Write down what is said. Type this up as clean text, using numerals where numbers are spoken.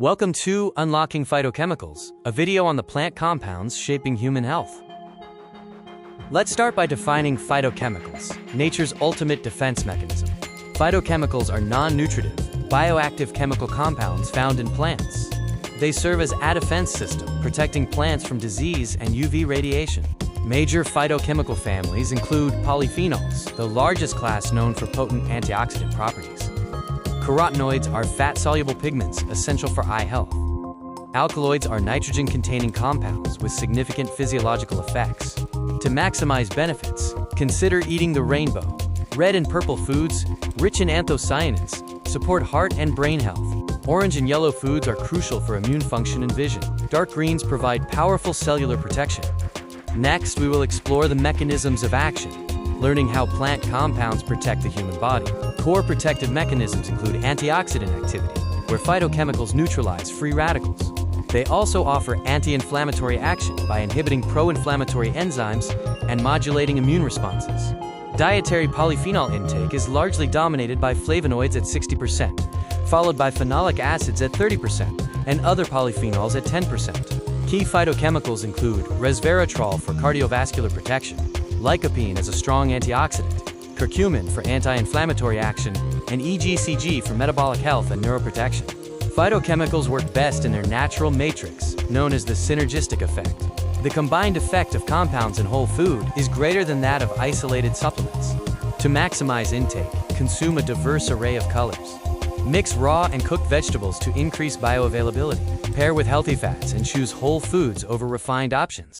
Welcome to Unlocking Phytochemicals, a video on the plant compounds shaping human health. Let's start by defining phytochemicals, nature's ultimate defense mechanism. Phytochemicals are non-nutritive, bioactive chemical compounds found in plants. They serve as a defense system, protecting plants from disease and UV radiation. Major phytochemical families include polyphenols, the largest class known for potent antioxidant properties. Carotenoids are fat-soluble pigments essential for eye health. Alkaloids are nitrogen-containing compounds with significant physiological effects. To maximize benefits, consider eating the rainbow. Red and purple foods, rich in anthocyanins, support heart and brain health. Orange and yellow foods are crucial for immune function and vision. Dark greens provide powerful cellular protection. Next, we will explore the mechanisms of action, learning how plant compounds protect the human body. Core protective mechanisms include antioxidant activity, where phytochemicals neutralize free radicals. They also offer anti-inflammatory action by inhibiting pro-inflammatory enzymes and modulating immune responses. Dietary polyphenol intake is largely dominated by flavonoids at 60%, followed by phenolic acids at 30%, and other polyphenols at 10%. Key phytochemicals include resveratrol for cardiovascular protection, lycopene as a strong antioxidant, curcumin for anti-inflammatory action, and EGCG for metabolic health and neuroprotection. Phytochemicals work best in their natural matrix, known as the synergistic effect. The combined effect of compounds in whole food is greater than that of isolated supplements. To maximize intake, consume a diverse array of colors. Mix raw and cooked vegetables to increase bioavailability. Pair with healthy fats and choose whole foods over refined options.